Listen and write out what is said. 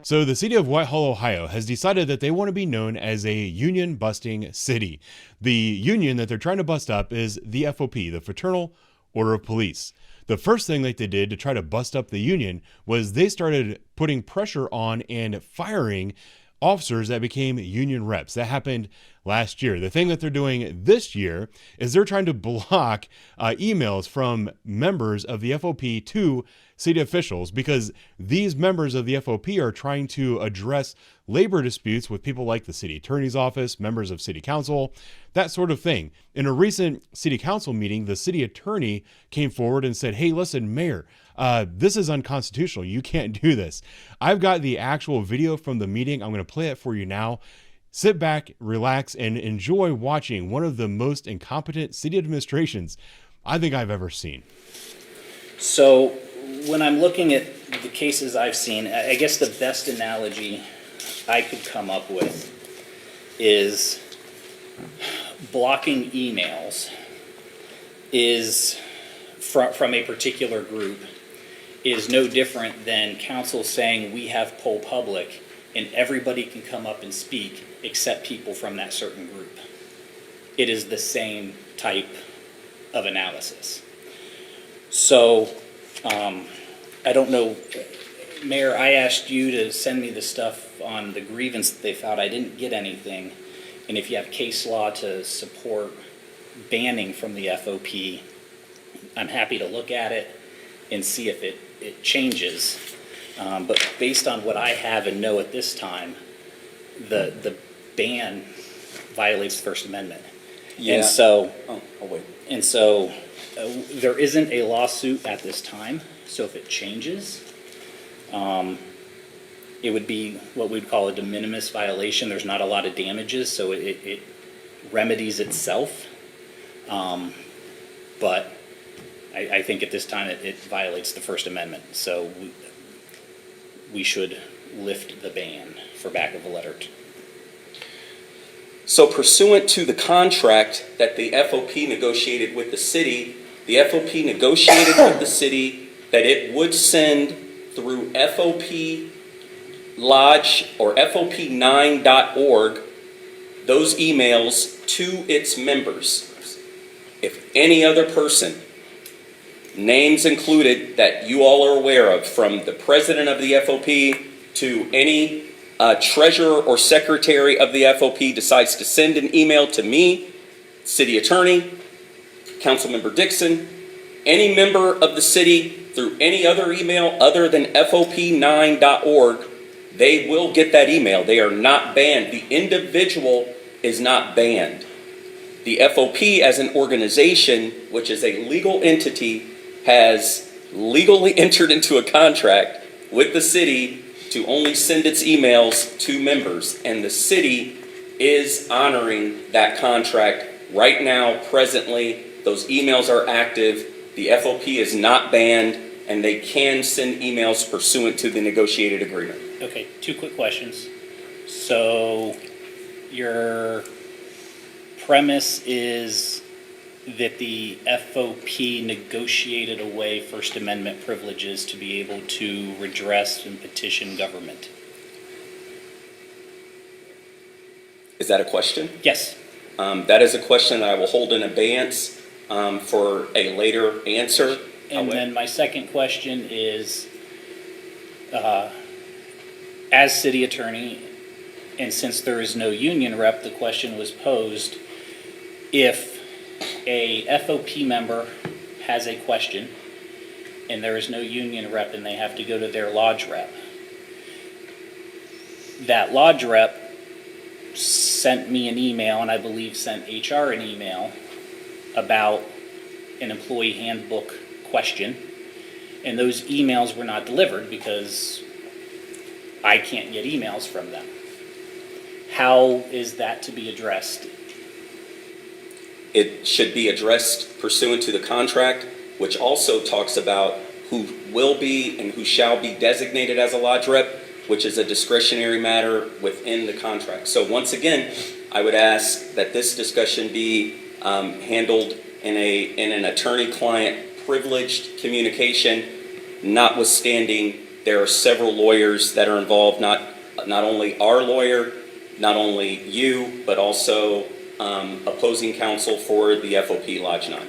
So the city of Whitehall, Ohio has decided that they want to be known as a union busting city. The union that they're trying to bust up is the FOP, the Fraternal Order of Police. The first thing that they did to try to bust up the union was they started putting pressure on and firing officers that became union reps. That happened last year. The thing that they're doing this year is they're trying to block emails from members of the FOP to city officials, because these members of the FOP are trying to address labor disputes with people like the city attorney's office, members of city council, that sort of thing. In a recent city council meeting, the city attorney came forward and said, "Hey, listen, mayor, this is unconstitutional. You can't do this." I've got the actual video from the meeting. I'm going to play it for you now. Sit back, relax, and enjoy watching one of the most incompetent city administrations I think I've ever seen. So when I'm looking at the cases I've seen, I guess the best analogy I could come up with is blocking emails is from a particular group is no different than council saying we have poll public and everybody can come up and speak except people from that certain group. It is the same type of analysis. So I don't know, Mayor, I asked you to send me the stuff on the grievance that they filed. I didn't get anything. And if you have case law to support banning from the FOP, I'm happy to look at it and see if it changes. But based on what I have and know at this time, the ban violates the First Amendment. Yeah. And so, I'll wait. And so there isn't a lawsuit at this time. So if it changes, it would be what we'd call a de minimis violation. There's not a lot of damages, so it remedies itself. But I think at this time it violates the First Amendment. So we should lift the ban for back of a letter. So pursuant to the contract that the FOP negotiated with the city, the FOP negotiated with the city that it would send through FOP Lodge or FOP9.org those emails to its members. If any other person, names included that you all are aware of, from the president of the FOP to any treasurer or secretary of the FOP, decides to send an email to me, city attorney, Councilmember Dixon, any member of the city through any other email other than FOP9.org, they will get that email. They are not banned. The individual is not banned. The FOP as an organization, which is a legal entity, has legally entered into a contract with the city to only send its emails to members, and the city is honoring that contract right now, presently. Those emails are active. The FOP is not banned, and they can send emails pursuant to the negotiated agreement. Okay, two quick questions. So your premise is that the FOP negotiated away First Amendment privileges to be able to redress and petition government? Is that a question? Yes. That is a question that I will hold in abeyance for a later answer. And then my second question is, as city attorney, and since there is no union rep, the question was posed, if a FOP member has a question and there is no union rep and they have to go to their lodge rep, that lodge rep sent me an email, and I believe sent HR an email about an employee handbook question, and those emails were not delivered because I can't get emails from them. How is that to be addressed? It should be addressed pursuant to the contract, which also talks about who will be and who shall be designated as a lodge rep, which is a discretionary matter within the contract. So once again, I would ask that this discussion be handled in an attorney-client privileged communication, notwithstanding There are several lawyers that are involved, not only our lawyer, not only you, but also opposing counsel for the FOP Lodge 9.